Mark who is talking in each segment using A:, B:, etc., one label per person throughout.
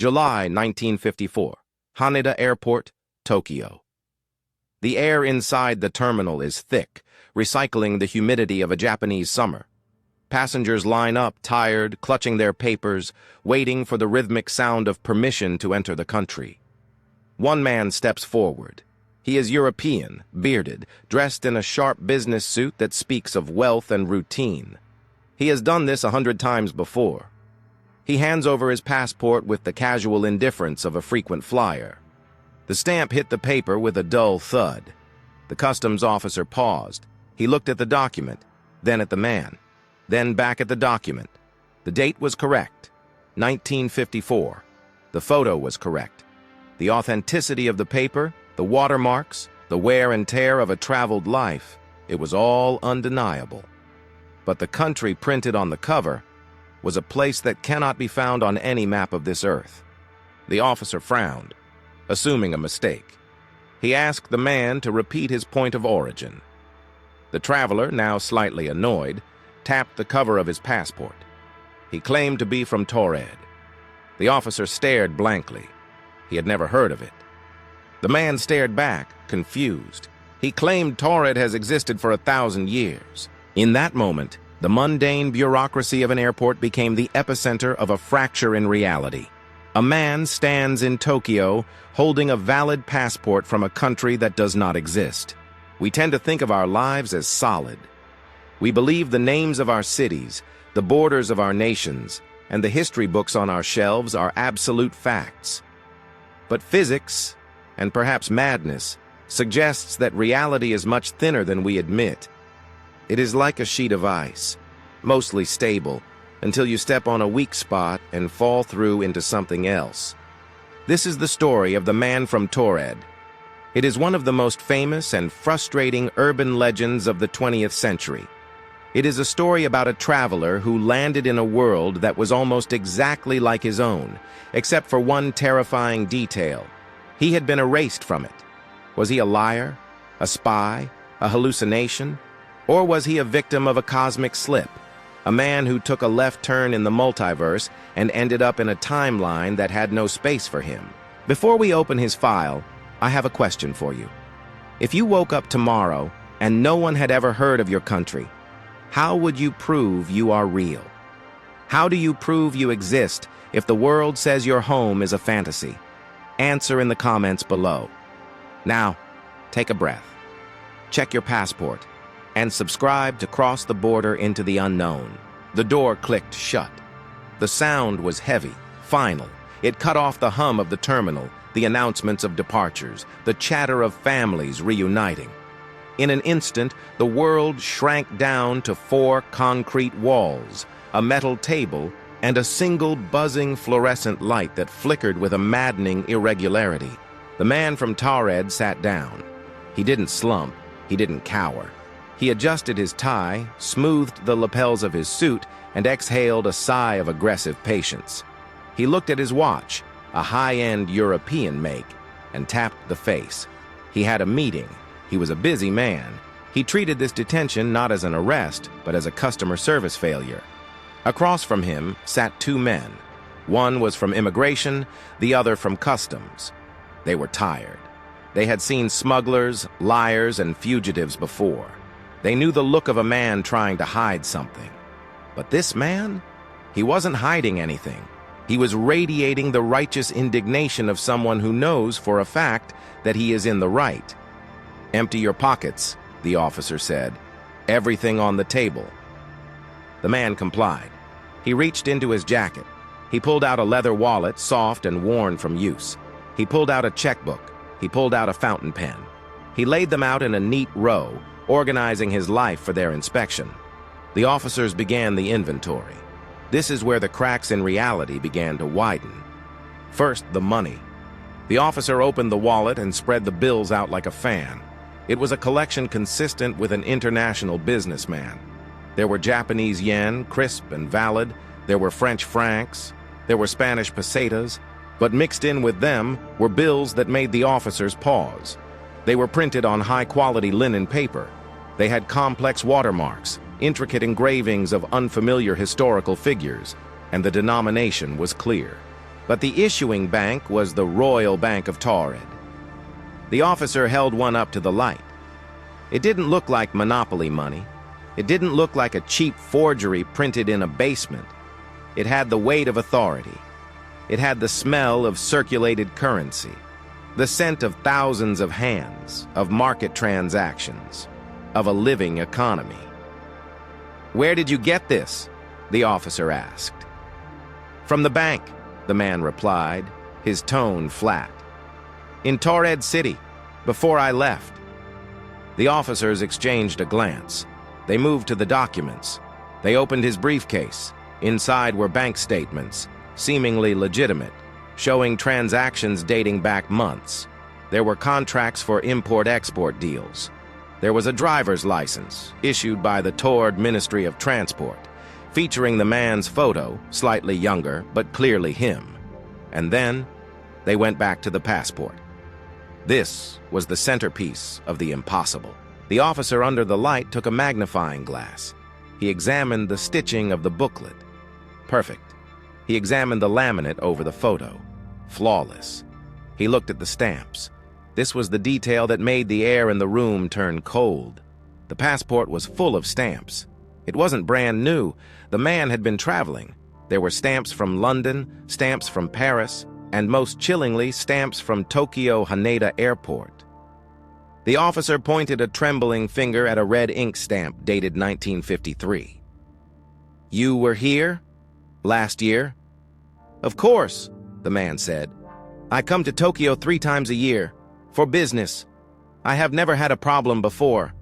A: July 1954, Haneda Airport, Tokyo. The air inside the terminal is thick, recycling the humidity of a Japanese summer. Passengers line up, tired, clutching their papers, waiting for the rhythmic sound of permission to enter the country. One man steps forward. He is European, bearded, dressed in a sharp business suit that speaks of wealth and routine. He has done this 100 times before. He hands over his passport with the casual indifference of a frequent flyer. The stamp hit the paper with a dull thud. The customs officer paused. He looked at the document, then at the man, then back at the document. The date was correct, 1954. The photo was correct. The authenticity of the paper, the watermarks, the wear and tear of a traveled life, it was all undeniable. But the country printed on the cover was a place that cannot be found on any map of this earth. The officer frowned, assuming a mistake. He asked the man to repeat his point of origin. The traveler, now slightly annoyed, tapped the cover of his passport. He claimed to be from Taured. The officer stared blankly. He had never heard of it. The man stared back, confused. He claimed Taured has existed for 1,000 years. In that moment, the mundane bureaucracy of an airport became the epicenter of a fracture in reality. A man stands in Tokyo holding a valid passport from a country that does not exist. We tend to think of our lives as solid. We believe the names of our cities, the borders of our nations, and the history books on our shelves are absolute facts. But physics, and perhaps madness, suggests that reality is much thinner than we admit. It is like a sheet of ice, mostly stable, until you step on a weak spot and fall through into something else. This is the story of the man from Taured. It is one of the most famous and frustrating urban legends of the 20th century. It is a story about a traveler who landed in a world that was almost exactly like his own, except for one terrifying detail. He had been erased from it. Was he a liar, a spy, a hallucination? Or was he a victim of a cosmic slip, a man who took a left turn in the multiverse and ended up in a timeline that had no space for him? Before we open his file, I have a question for you. If you woke up tomorrow and no one had ever heard of your country, how would you prove you are real? How do you prove you exist if the world says your home is a fantasy? Answer in the comments below. Now, take a breath. Check your passport and subscribe to cross the border into the unknown. The door clicked shut. The sound was heavy, final. It cut off the hum of the terminal, the announcements of departures, the chatter of families reuniting. In an instant, the world shrank down to 4 concrete walls, a metal table, and a single buzzing fluorescent light that flickered with a maddening irregularity. The man from Taured sat down. He didn't slump. He didn't cower. He adjusted his tie, smoothed the lapels of his suit, and exhaled a sigh of aggressive patience. He looked at his watch, a high-end European make, and tapped the face. He had a meeting. He was a busy man. He treated this detention not as an arrest, but as a customer service failure. Across from him sat 2 men. One was from immigration, the other from customs. They were tired. They had seen smugglers, liars, and fugitives before. They knew the look of a man trying to hide something. But this man? He wasn't hiding anything. He was radiating the righteous indignation of someone who knows for a fact that he is in the right. "Empty your pockets," the officer said. "Everything on the table." The man complied. He reached into his jacket. He pulled out a leather wallet, soft and worn from use. He pulled out a checkbook. He pulled out a fountain pen. He laid them out in a neat row, organizing his life for their inspection. The officers began the inventory. This is where the cracks in reality began to widen. First, the money. The officer opened the wallet and spread the bills out like a fan. It was a collection consistent with an international businessman. There were Japanese yen, crisp and valid. There were French francs. There were Spanish pesetas. But mixed in with them were bills that made the officers pause. They were printed on high-quality linen paper. They had complex watermarks, intricate engravings of unfamiliar historical figures, and the denomination was clear. But the issuing bank was the Royal Bank of Taured. The officer held one up to the light. It didn't look like monopoly money. It didn't look like a cheap forgery printed in a basement. It had the weight of authority. It had the smell of circulated currency, the scent of thousands of hands, of market transactions, of a living economy. "Where did you get this?" the officer asked. "From the bank," the man replied, his tone flat. "In Taured City, before I left." The officers exchanged a glance. They moved to the documents. They opened his briefcase. Inside were bank statements, seemingly legitimate, showing transactions dating back months. There were contracts for import-export deals. There was a driver's license, issued by the Taured Ministry of Transport, featuring the man's photo, slightly younger, but clearly him. And then, they went back to the passport. This was the centerpiece of the impossible. The officer under the light took a magnifying glass. He examined the stitching of the booklet. Perfect. He examined the laminate over the photo. Flawless. He looked at the stamps. This was the detail that made the air in the room turn cold. The passport was full of stamps. It wasn't brand new. The man had been traveling. There were stamps from London, stamps from Paris, and most chillingly, stamps from Tokyo Haneda Airport. The officer pointed a trembling finger at a red ink stamp dated 1953. "You were here? Last year?" "Of course," the man said. "I come to Tokyo 3 times a year, for business. I have never had a problem before.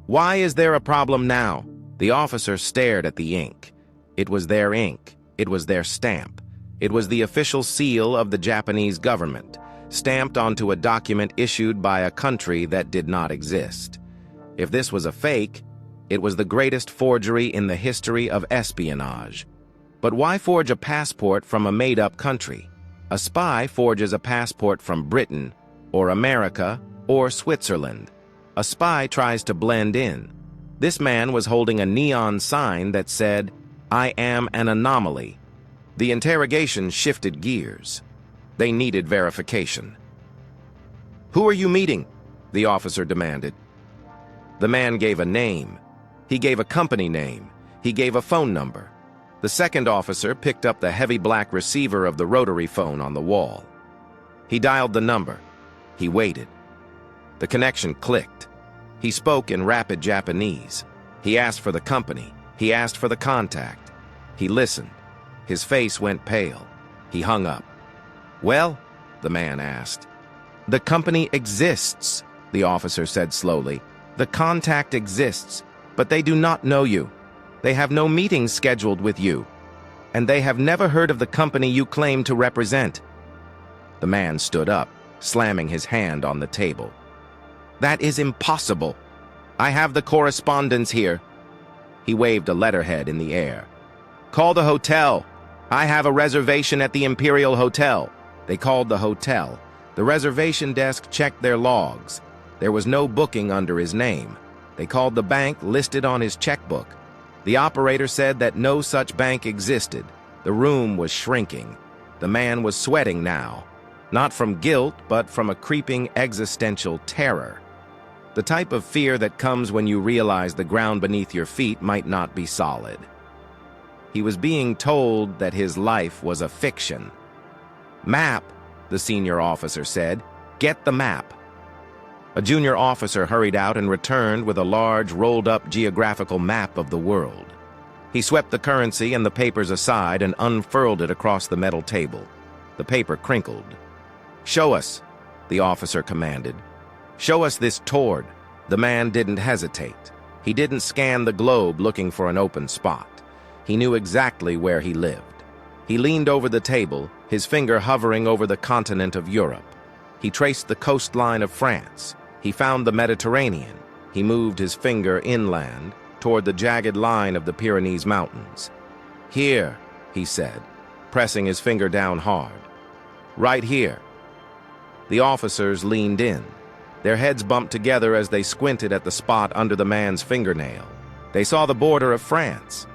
A: Why is there a problem now?" The officer stared at the ink. It was their ink. It was their stamp. It was the official seal of the Japanese government, stamped onto a document issued by a country that did not exist. If this was a fake, it was the greatest forgery in the history of espionage. But why forge a passport from a made-up country? A spy forges a passport from Britain, or America, or Switzerland. A spy tries to blend in. This man was holding a neon sign that said, "I am an anomaly." The interrogation shifted gears. They needed verification. "Who are you meeting?" the officer demanded. The man gave a name. He gave a company name. He gave a phone number. The second officer picked up the heavy black receiver of the rotary phone on the wall. He dialed the number. He waited. The connection clicked. He spoke in rapid Japanese. He asked for the company. He asked for the contact. He listened. His face went pale. He hung up. "Well?" the man asked. "The company exists," the officer said slowly. "The contact exists, but they do not know you. They have no meetings scheduled with you, and they have never heard of the company you claim to represent." The man stood up, slamming his hand on the table. "That is impossible. I have the correspondence here." He waved a letterhead in the air. "Call the hotel. I have a reservation at the Imperial Hotel." They called the hotel. The reservation desk checked their logs. There was no booking under his name. They called the bank listed on his checkbook. The operator said that no such bank existed. The room was shrinking. The man was sweating now, not from guilt, but from a creeping existential terror. The type of fear that comes when you realize the ground beneath your feet might not be solid. He was being told that his life was a fiction. "Map," the senior officer said. "Get the map." A junior officer hurried out and returned with a large, rolled-up geographical map of the world. He swept the currency and the papers aside and unfurled it across the metal table. The paper crinkled. "Show us," the officer commanded. "Show us this Taured." The man didn't hesitate. He didn't scan the globe looking for an open spot. He knew exactly where he lived. He leaned over the table, his finger hovering over the continent of Europe. He traced the coastline of France. He found the Mediterranean. He moved his finger inland, toward the jagged line of the Pyrenees Mountains. "Here," he said, pressing his finger down hard. "Right here." The officers leaned in. Their heads bumped together as they squinted at the spot under the man's fingernail. They saw the border of France.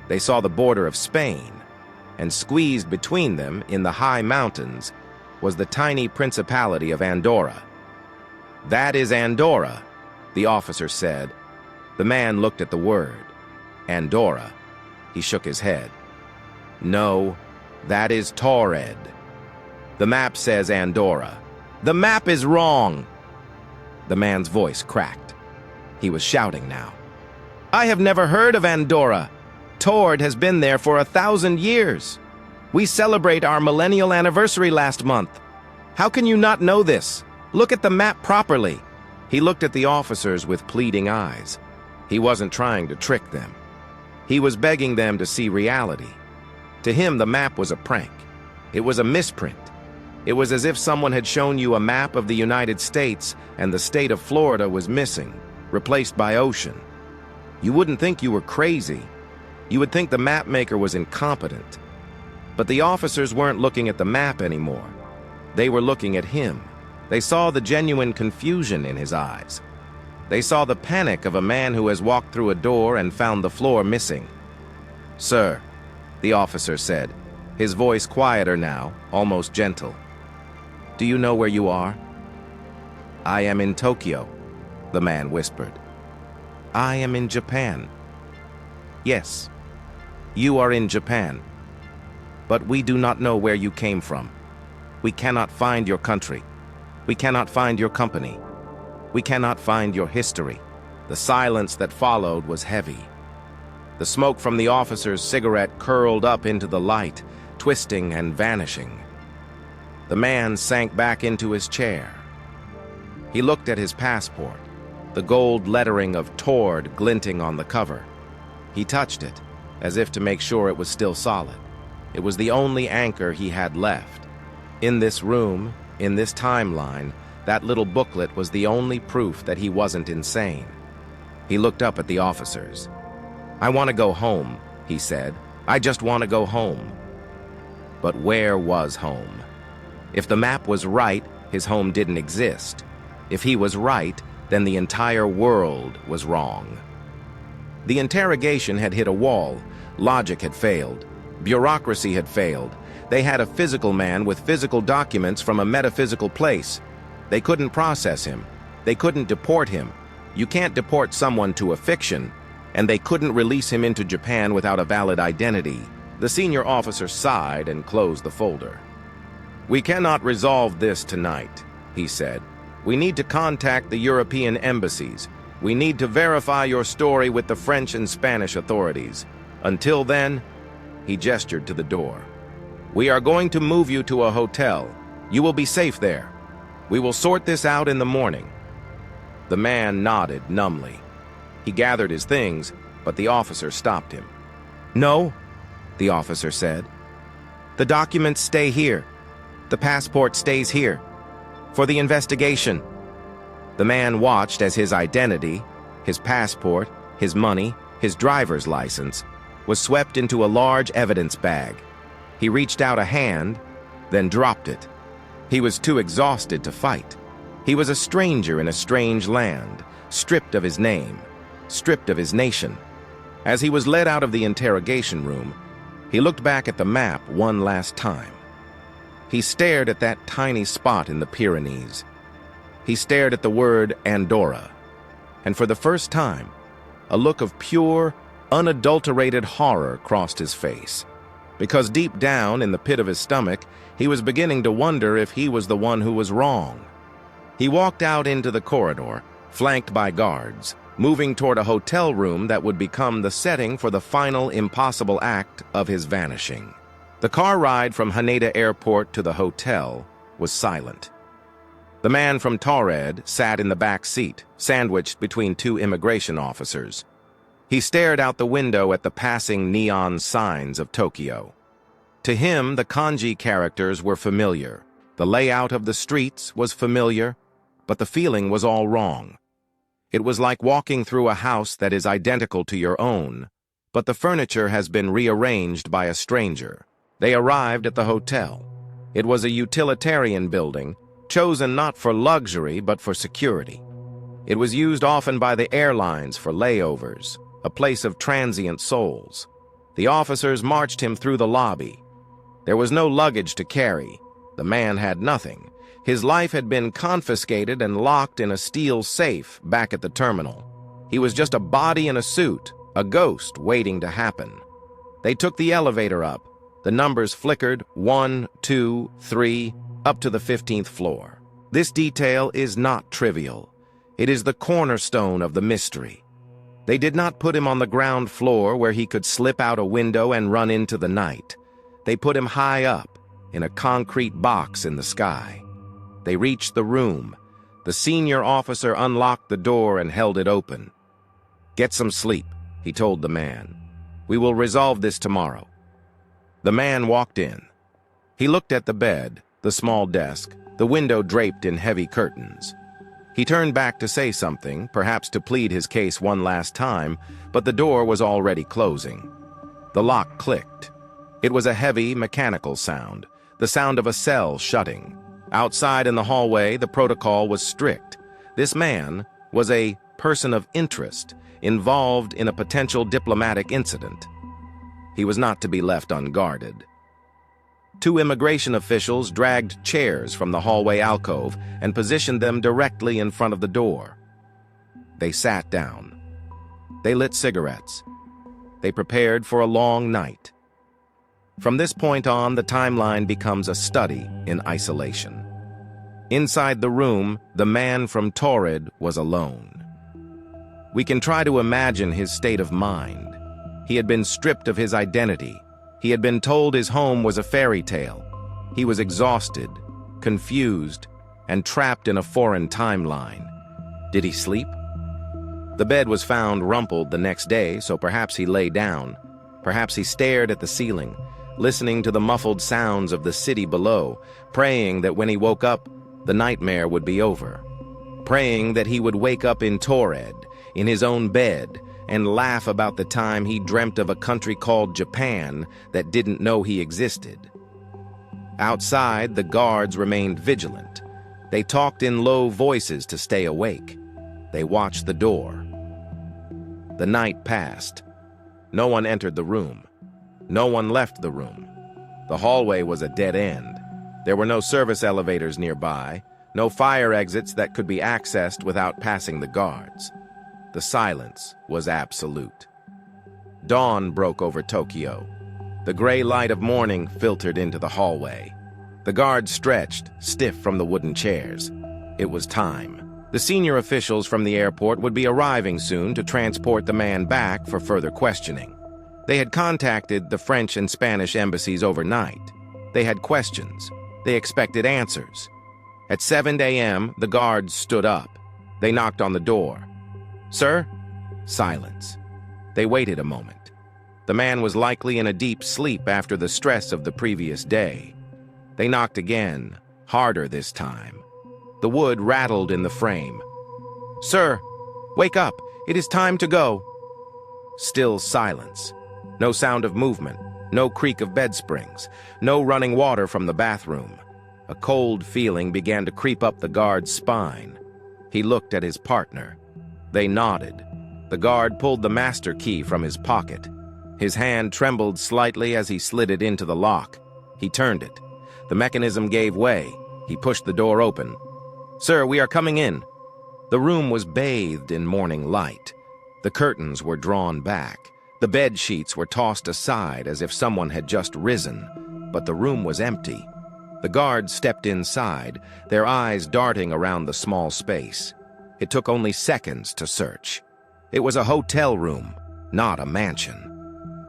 A: They saw the border of Spain. and squeezed between them in the high mountains was the tiny principality of Andorra. "That is Andorra," the officer said. The man looked at the word, Andorra. He shook his head. "No, that is Taured. The map says Andorra. The map is wrong!" The man's voice cracked. He was shouting now. "I have never heard of Andorra. Taured has been there for 1,000 years. We celebrate our millennial anniversary last month. How can you not know this? Look at the map properly." He looked at the officers with pleading eyes. He wasn't trying to trick them. He was begging them to see reality. To him, the map was a prank. It was a misprint. It was as if someone had shown you a map of the United States and the state of Florida was missing, replaced by ocean. You wouldn't think you were crazy. You would think the map maker was incompetent. But the officers weren't looking at the map anymore. They were looking at him. They saw the genuine confusion in his eyes. They saw the panic of a man who has walked through a door and found the floor missing. "Sir," the officer said, his voice quieter now, almost gentle. "Do you know where you are?" "I am in Tokyo," the man whispered. "I am in Japan." "Yes, you are in Japan. But we do not know where you came from. We cannot find your country. We cannot find your company. We cannot find your history." The silence that followed was heavy. The smoke from the officer's cigarette curled up into the light, twisting and vanishing. The man sank back into his chair. He looked at his passport, the gold lettering of Taured glinting on the cover. He touched it, as if to make sure it was still solid. It was the only anchor he had left. In this room, in this timeline, that little booklet was the only proof that he wasn't insane. He looked up at the officers. "I want to go home," he said. "I just want to go home." But where was home? If the map was right, his home didn't exist. If he was right, then the entire world was wrong. The interrogation had hit a wall. Logic had failed. Bureaucracy had failed. They had a physical man with physical documents from a metaphysical place. They couldn't process him. They couldn't deport him. You can't deport someone to a fiction. And they couldn't release him into Japan without a valid identity. The senior officer sighed and closed the folder. "We cannot resolve this tonight," he said. "We need to contact the European embassies. We need to verify your story with the French and Spanish authorities. Until then," he gestured to the door, "we are going to move you to a hotel. You will be safe there. We will sort this out in the morning." The man nodded numbly. He gathered his things, but the officer stopped him. "No," the officer said. "The documents stay here. The passport stays here. For the investigation." The man watched as his identity, his passport, his money, his driver's license, was swept into a large evidence bag. He reached out a hand, then dropped it. He was too exhausted to fight. He was a stranger in a strange land, stripped of his name, stripped of his nation. As he was led out of the interrogation room, he looked back at the map one last time. He stared at that tiny spot in the Pyrenees. He stared at the word Andorra. And for the first time, a look of pure, unadulterated horror crossed his face. Because deep down in the pit of his stomach, he was beginning to wonder if he was the one who was wrong. He walked out into the corridor, flanked by guards, moving toward a hotel room that would become the setting for the final impossible act of his vanishing. The car ride from Haneda Airport to the hotel was silent. The man from Taured sat in the back seat, sandwiched between two immigration officers. He stared out the window at the passing neon signs of Tokyo. To him, the kanji characters were familiar. The layout of the streets was familiar, but the feeling was all wrong. It was like walking through a house that is identical to your own, but the furniture has been rearranged by a stranger. They arrived at the hotel. It was a utilitarian building, chosen not for luxury but for security. It was used often by the airlines for layovers, a place of transient souls. The officers marched him through the lobby, There was no luggage to carry. The man had nothing. His life had been confiscated and locked in a steel safe back at the terminal. He was just a body in a suit, a ghost waiting to happen. They took the elevator up. The numbers flickered, 1, 2, 3, up to the 15th floor. This detail is not trivial. It is the cornerstone of the mystery. They did not put him on the ground floor where he could slip out a window and run into the night. They put him high up, in a concrete box in the sky. They reached the room. The senior officer unlocked the door and held it open. "Get some sleep," he told the man. "We will resolve this tomorrow." The man walked in. He looked at the bed, the small desk, the window draped in heavy curtains. He turned back to say something, perhaps to plead his case one last time, but the door was already closing. The lock clicked. It was a heavy, mechanical sound, the sound of a cell shutting. Outside in the hallway, the protocol was strict. This man was a person of interest, involved in a potential diplomatic incident. He was not to be left unguarded. Two immigration officials dragged chairs from the hallway alcove and positioned them directly in front of the door. They sat down. They lit cigarettes. They prepared for a long night. From this point on, the timeline becomes a study in isolation. Inside the room, the man from Taured was alone. We can try to imagine his state of mind. He had been stripped of his identity. He had been told his home was a fairy tale. He was exhausted, confused, and trapped in a foreign timeline. Did he sleep? The bed was found rumpled the next day, so perhaps he lay down. Perhaps he stared at the ceiling, listening to the muffled sounds of the city below, praying that when he woke up, the nightmare would be over. Praying that he would wake up in Taured, in his own bed, and laugh about the time he dreamt of a country called Japan that didn't know he existed. Outside, the guards remained vigilant. They talked in low voices to stay awake. They watched the door. The night passed. No one entered the room. No one left the room. The hallway was a dead end. There were no service elevators nearby, no fire exits that could be accessed without passing the guards. The silence was absolute. Dawn broke over Tokyo. The gray light of morning filtered into the hallway. The guards stretched, stiff from the wooden chairs. It was time. The senior officials from the airport would be arriving soon to transport the man back for further questioning. They had contacted the French and Spanish embassies overnight. They had questions. They expected answers. At 7 a.m., the guards stood up. They knocked on the door. "Sir?" Silence. They waited a moment. The man was likely in a deep sleep after the stress of the previous day. They knocked again, harder this time. The wood rattled in the frame. "Sir, wake up. It is time to go." Still silence. No sound of movement, no creak of bed springs, no running water from the bathroom. A cold feeling began to creep up the guard's spine. He looked at his partner. They nodded. The guard pulled the master key from his pocket. His hand trembled slightly as he slid it into the lock. He turned it. The mechanism gave way. He pushed the door open. "Sir, we are coming in." The room was bathed in morning light. The curtains were drawn back. The bed sheets were tossed aside as if someone had just risen, but the room was empty. The guards stepped inside, their eyes darting around the small space. It took only seconds to search. It was a hotel room, not a mansion.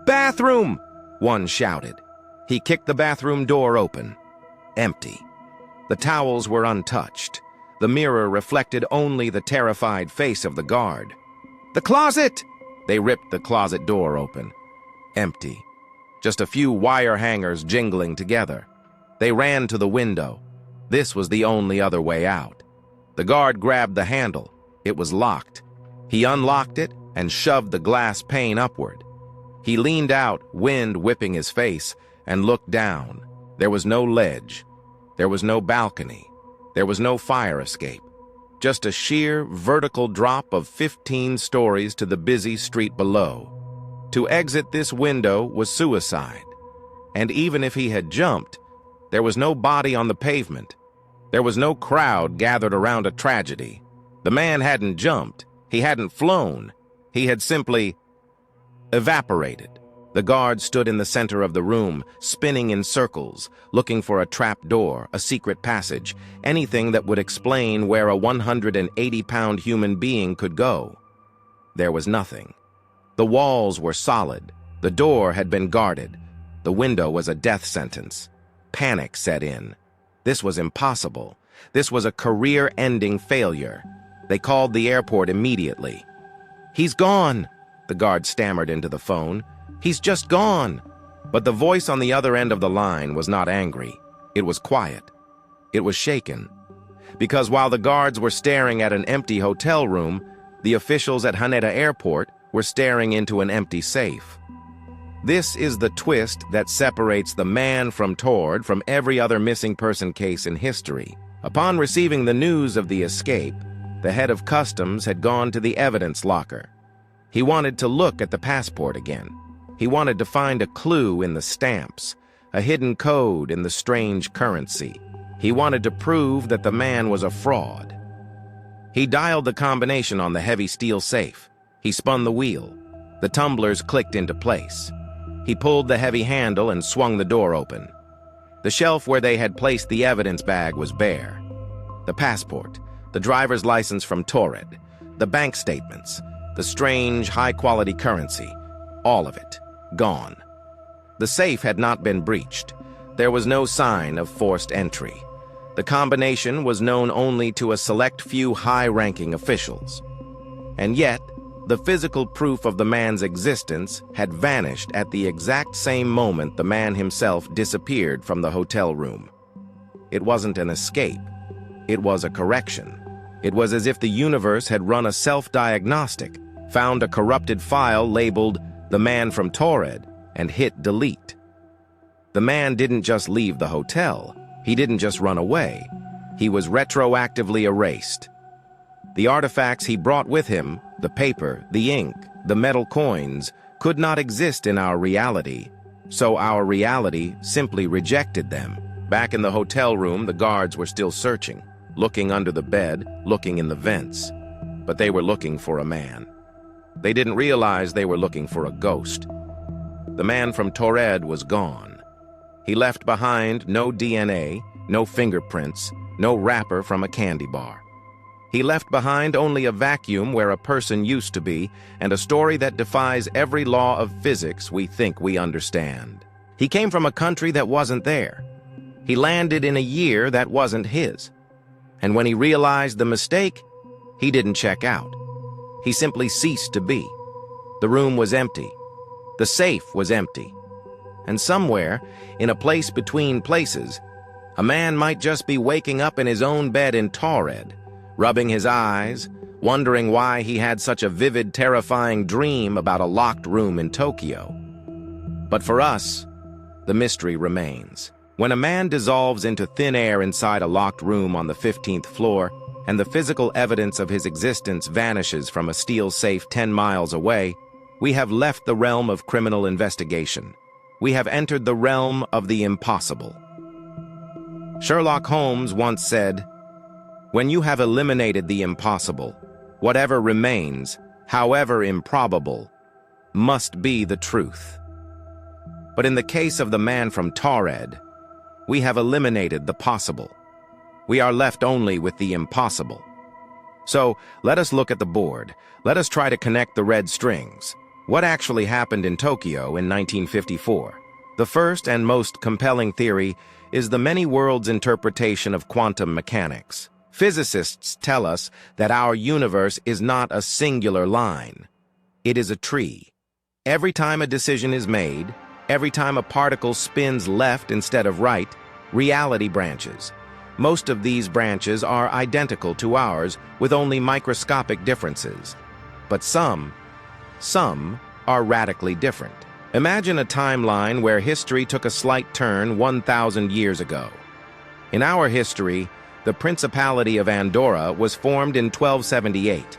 A: "Bathroom!" one shouted. He kicked the bathroom door open. Empty. The towels were untouched. The mirror reflected only the terrified face of the guard. "The closet!" They ripped the closet door open. Empty. Just a few wire hangers jingling together. They ran to the window. This was the only other way out. The guard grabbed the handle. It was locked. He unlocked it and shoved the glass pane upward. He leaned out, wind whipping his face, and looked down. There was no ledge. There was no balcony. There was no fire escape. Just a sheer, vertical drop of 15 stories to the busy street below. To exit this window was suicide. And even if he had jumped, there was no body on the pavement. There was no crowd gathered around a tragedy. The man hadn't jumped. He hadn't flown. He had simply evaporated. The guard stood in the center of the room, spinning in circles, looking for a trap door, a secret passage, anything that would explain where a 180-pound human being could go. There was nothing. The walls were solid. The door had been guarded. The window was a death sentence. Panic set in. This was impossible. This was a career-ending failure. They called the airport immediately. "He's gone," the guard stammered into the phone. "He's just gone." But the voice on the other end of the line was not angry. It was quiet. It was shaken. Because while the guards were staring at an empty hotel room, the officials at Haneda Airport were staring into an empty safe. This is the twist that separates the man from Taured from every other missing person case in history. Upon receiving the news of the escape, the head of customs had gone to the evidence locker. He wanted to look at the passport again. He wanted to find a clue in the stamps, a hidden code in the strange currency. He wanted to prove that the man was a fraud. He dialed the combination on the heavy steel safe. He spun the wheel. The tumblers clicked into place. He pulled the heavy handle and swung the door open. The shelf where they had placed the evidence bag was bare. The passport, the driver's license from Taured, the bank statements, the strange, high-quality currency, all of it, gone. The safe had not been breached. There was no sign of forced entry. The combination was known only to a select few high-ranking officials. And yet, the physical proof of the man's existence had vanished at the exact same moment the man himself disappeared from the hotel room. It wasn't an escape. It was a correction. It was as if the universe had run a self-diagnostic, found a corrupted file labeled "The Man from Taured," and hit delete. The man didn't just leave the hotel. He didn't just run away. He was retroactively erased. The artifacts he brought with him, the paper, the ink, the metal coins, could not exist in our reality, so our reality simply rejected them. Back in the hotel room, the guards were still searching, looking under the bed, looking in the vents. But they were looking for a man. They didn't realize they were looking for a ghost. The man from Taured was gone. He left behind no DNA, no fingerprints, no wrapper from a candy bar. He left behind only a vacuum where a person used to be and a story that defies every law of physics we think we understand. He came from a country that wasn't there. He landed in a year that wasn't his. And when he realized the mistake, he didn't check out. He simply ceased to be. The room was empty. The safe was empty. And somewhere, in a place between places, a man might just be waking up in his own bed in Taured, rubbing his eyes, wondering why he had such a vivid, terrifying dream about a locked room in Tokyo. But for us, the mystery remains. When a man dissolves into thin air inside a locked room on the 15th floor, and the physical evidence of his existence vanishes from a steel safe 10 miles away, we have left the realm of criminal investigation. We have entered the realm of the impossible. Sherlock Holmes once said, "When you have eliminated the impossible, whatever remains, however improbable, must be the truth." But in the case of the man from Taured, we have eliminated the possible. We are left only with the impossible. So, let us look at the board. Let us try to connect the red strings. What actually happened in Tokyo in 1954? The first and most compelling theory is the many worlds interpretation of quantum mechanics. Physicists tell us that our universe is not a singular line. It is a tree. Every time a decision is made, every time a particle spins left instead of right, reality branches. Most of these branches are identical to ours, with only microscopic differences. But some are radically different. Imagine a timeline where history took a slight turn 1,000 years ago. In our history, the Principality of Andorra was formed in 1278.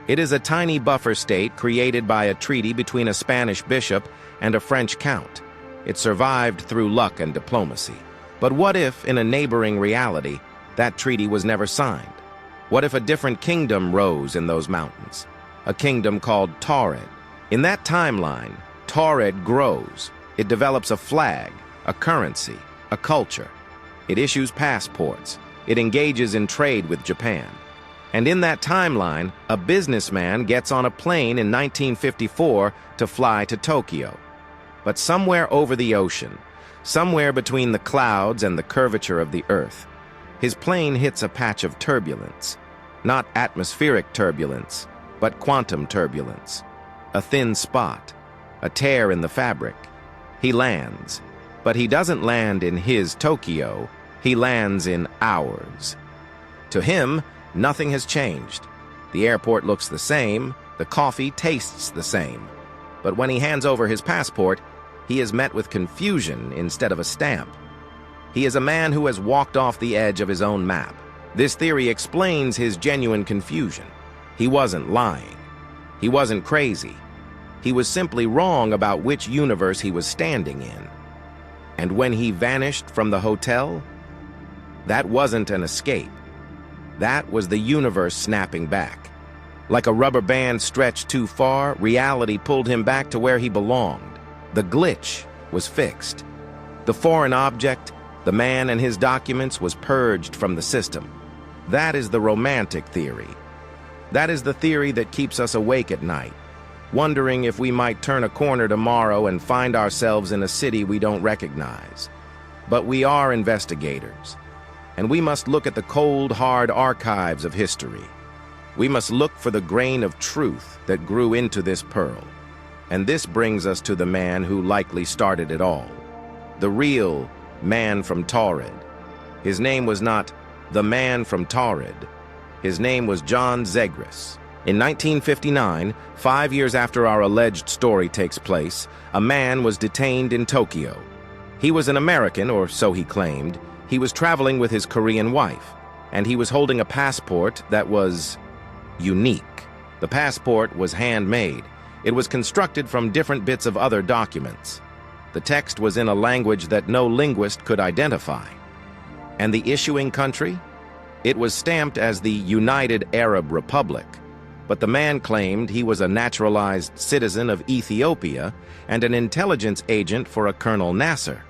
A: It is a tiny buffer state created by a treaty between a Spanish bishop and a French count. It survived through luck and diplomacy. But what if, in a neighboring reality, that treaty was never signed? What if a different kingdom rose in those mountains? A kingdom called Taured. In that timeline, Taured grows. It develops a flag, a currency, a culture. It issues passports. It engages in trade with Japan. And in that timeline, a businessman gets on a plane in 1954 to fly to Tokyo. But somewhere over the ocean, somewhere between the clouds and the curvature of the Earth, his plane hits a patch of turbulence. Not atmospheric turbulence, but quantum turbulence. A thin spot, a tear in the fabric. He lands, but he doesn't land in his Tokyo, he lands in ours. To him, nothing has changed. The airport looks the same, the coffee tastes the same. But when he hands over his passport, he is met with confusion instead of a stamp. He is a man who has walked off the edge of his own map. This theory explains his genuine confusion. He wasn't lying. He wasn't crazy. He was simply wrong about which universe he was standing in. And when he vanished from the hotel, that wasn't an escape. That was the universe snapping back. Like a rubber band stretched too far, reality pulled him back to where he belonged. The glitch was fixed. The foreign object, the man and his documents, was purged from the system. That is the romantic theory. That is the theory that keeps us awake at night, wondering if we might turn a corner tomorrow and find ourselves in a city we don't recognize. But we are investigators, and we must look at the cold, hard archives of history. We must look for the grain of truth that grew into this pearl. And this brings us to the man who likely started it all. The real man from Taured. His name was not the man from Taured. His name was John Zegras. In 1959, 5 years after our alleged story takes place, a man was detained in Tokyo. He was an American, or so he claimed. He was traveling with his Korean wife, and he was holding a passport that was unique. The passport was handmade. It was constructed from different bits of other documents. The text was in a language that no linguist could identify. And the issuing country? It was stamped as the United Arab Republic. But the man claimed he was a naturalized citizen of Ethiopia and an intelligence agent for a Colonel Nasser.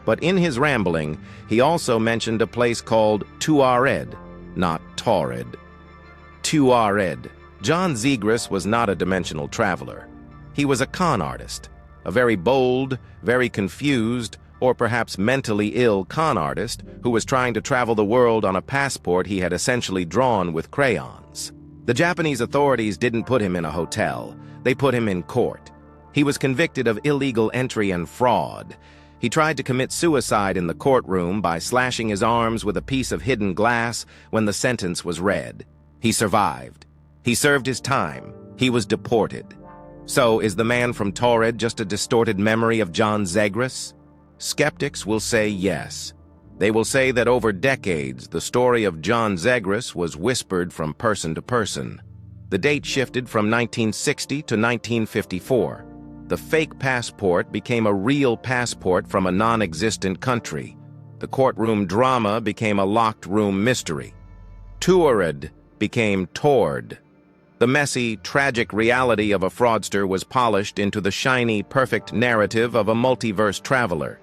A: But in his rambling, he also mentioned a place called Taured, not Taured. Taured. John Zegras was not a dimensional traveler. He was a con artist, a very bold, very confused, or perhaps mentally ill con artist who was trying to travel the world on a passport he had essentially drawn with crayons. The Japanese authorities didn't put him in a hotel. They put him in court. He was convicted of illegal entry and fraud. He tried to commit suicide in the courtroom by slashing his arms with a piece of hidden glass when the sentence was read. He survived. He served his time. He was deported. So, is the man from Taured just a distorted memory of John Zegras? Skeptics will say yes. They will say that over decades, the story of John Zegras was whispered from person to person. The date shifted from 1960 to 1954. The fake passport became a real passport from a non-existent country. The courtroom drama became a locked room mystery. Taured became Taured. The messy, tragic reality of a fraudster was polished into the shiny, perfect narrative of a multiverse traveler.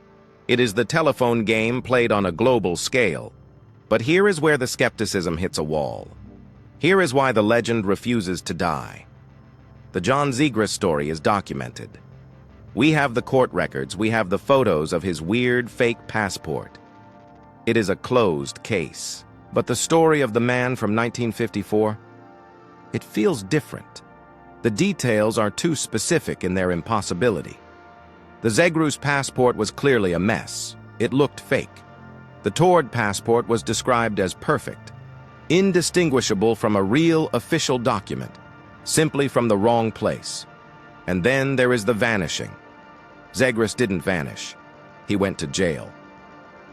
A: It is the telephone game played on a global scale. But here is where the skepticism hits a wall. Here is why the legend refuses to die. The John Zegras story is documented. We have the court records, we have the photos of his weird, fake passport. It is a closed case. But the story of the man from 1954? It feels different. The details are too specific in their impossibility. The Zegras passport was clearly a mess. It looked fake. The Taured passport was described as perfect, indistinguishable from a real official document, simply from the wrong place. And then there is the vanishing. Zegras didn't vanish. He went to jail.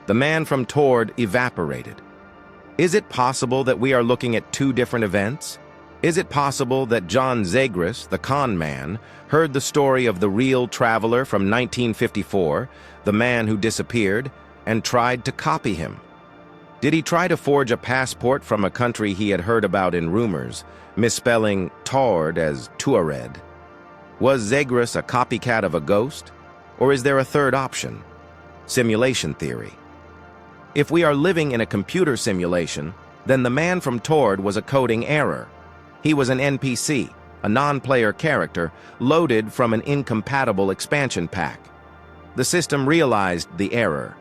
A: The man from Taured evaporated. Is it possible that we are looking at two different events? Is it possible that John Zagreus, the con man, heard the story of the real traveler from 1954, the man who disappeared, and tried to copy him? Did he try to forge a passport from a country he had heard about in rumors, misspelling Taured as Taured? Was Zagreus a copycat of a ghost? Or is there a third option? Simulation theory. If we are living in a computer simulation, then the man from Taured was a coding error. He was an NPC, a non-player character, loaded from an incompatible expansion pack. The system realized the error.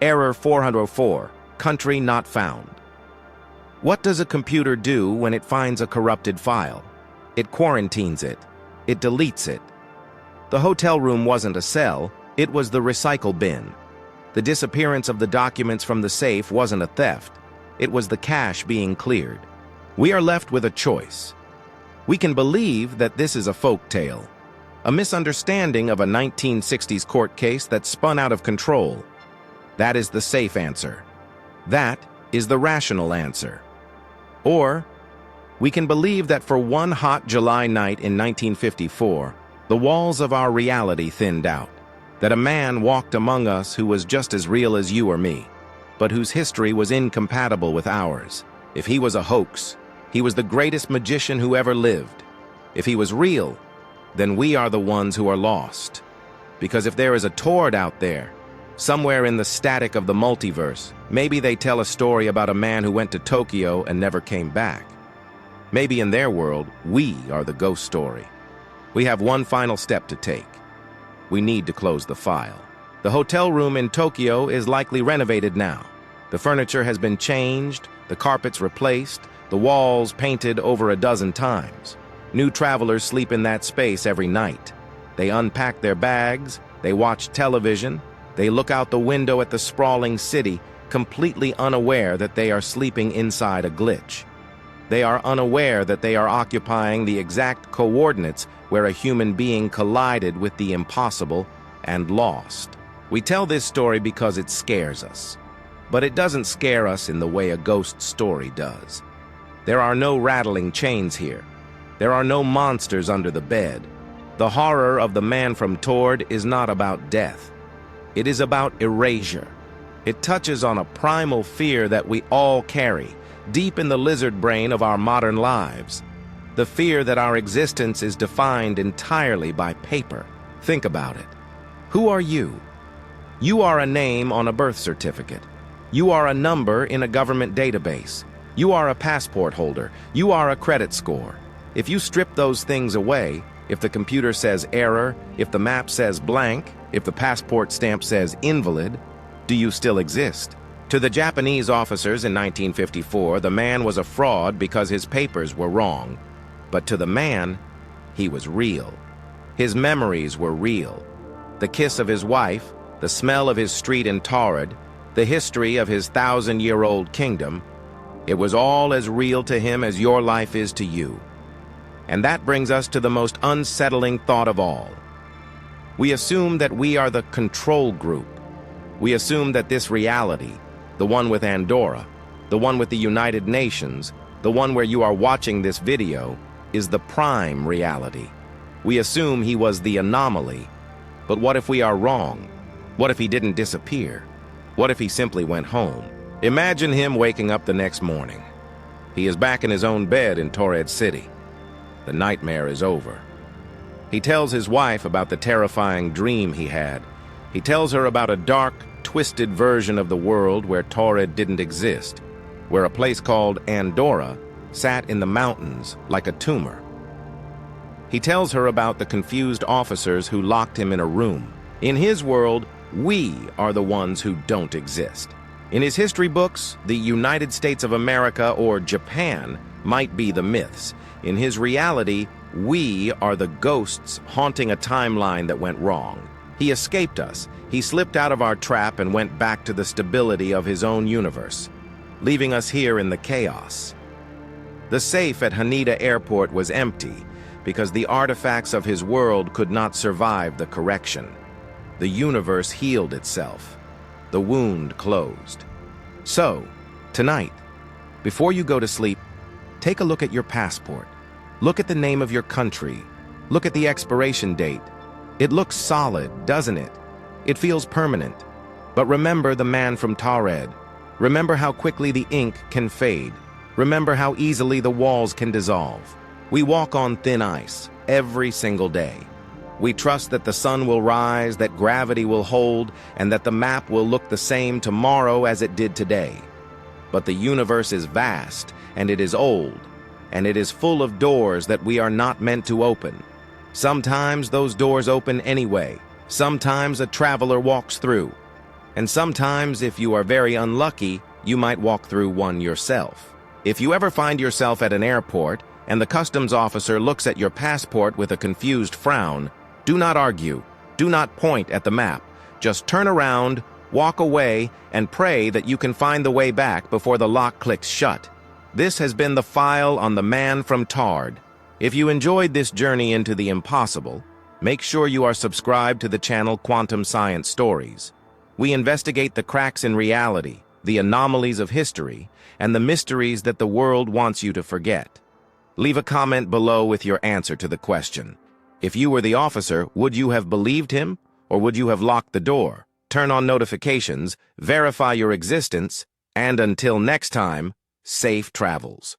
A: Error 404, country not found. What does a computer do when it finds a corrupted file? It quarantines it. It deletes it. The hotel room wasn't a cell, it was the recycle bin. The disappearance of the documents from the safe wasn't a theft. It was the cache being cleared. We are left with a choice. We can believe that this is a folk tale, a misunderstanding of a 1960s court case that spun out of control. That is the safe answer. That is the rational answer. Or, we can believe that for one hot July night in 1954, the walls of our reality thinned out, that a man walked among us who was just as real as you or me, but whose history was incompatible with ours. If he was a hoax, he was the greatest magician who ever lived. If he was real, then we are the ones who are lost. Because if there is a Taured out there, somewhere in the static of the multiverse, maybe they tell a story about a man who went to Tokyo and never came back. Maybe in their world, we are the ghost story. We have one final step to take. We need to close the file. The hotel room in Tokyo is likely renovated now. The furniture has been changed, the carpets replaced, the walls painted over a dozen times. New travelers sleep in that space every night. They unpack their bags, they watch television, they look out the window at the sprawling city, completely unaware that they are sleeping inside a glitch. They are unaware that they are occupying the exact coordinates where a human being collided with the impossible and lost. We tell this story because it scares us. But it doesn't scare us in the way a ghost story does. There are no rattling chains here. There are no monsters under the bed. The horror of the man from Taured is not about death. It is about erasure. It touches on a primal fear that we all carry, deep in the lizard brain of our modern lives. The fear that our existence is defined entirely by paper. Think about it. Who are you? You are a name on a birth certificate. You are a number in a government database. You are a passport holder. You are a credit score. If you strip those things away, if the computer says error, if the map says blank, if the passport stamp says invalid, do you still exist? To the Japanese officers in 1954, the man was a fraud because his papers were wrong. But to the man, he was real. His memories were real. The kiss of his wife, the smell of his street in Taured, the history of his 1,000-year-old kingdom, it was all as real to him as your life is to you. And that brings us to the most unsettling thought of all. We assume that we are the control group. We assume that this reality, the one with Andorra, the one with the United Nations, the one where you are watching this video, is the prime reality. We assume he was the anomaly. But what if we are wrong? What if he didn't disappear? What if he simply went home? Imagine him waking up the next morning. He is back in his own bed in Taured City. The nightmare is over. He tells his wife about the terrifying dream he had. He tells her about a dark, twisted version of the world where Taured didn't exist, where a place called Andorra sat in the mountains like a tumor. He tells her about the confused officers who locked him in a room. In his world, we are the ones who don't exist. In his history books, the United States of America or Japan might be the myths. In his reality, we are the ghosts haunting a timeline that went wrong. He escaped us. He slipped out of our trap and went back to the stability of his own universe, leaving us here in the chaos. The safe at Haneda Airport was empty because the artifacts of his world could not survive the correction. The universe healed itself. The wound closed. So, tonight, before you go to sleep, Take a look at your passport. Look at the name of your country. Look at the expiration date. It looks solid, doesn't it? It feels permanent. But remember the man from Taured. Remember how quickly the ink can fade. Remember how easily the walls can dissolve. We walk on thin ice every single day. We trust that the sun will rise, that gravity will hold, and that the map will look the same tomorrow as it did today. But the universe is vast, and it is old, and it is full of doors that we are not meant to open. Sometimes those doors open anyway. Sometimes a traveler walks through. And sometimes, if you are very unlucky, you might walk through one yourself. If you ever find yourself at an airport, and the customs officer looks at your passport with a confused frown, do not argue. Do not point at the map. Just turn around, walk away, and pray that you can find the way back before the lock clicks shut. This has been the file on the man from Taured. If you enjoyed this journey into the impossible, make sure you are subscribed to the channel Quantum Science Stories. We investigate the cracks in reality, the anomalies of history, and the mysteries that the world wants you to forget. Leave a comment below with your answer to the question. If you were the officer, would you have believed him, or would you have locked the door? Turn on notifications, verify your existence, and until next time, safe travels.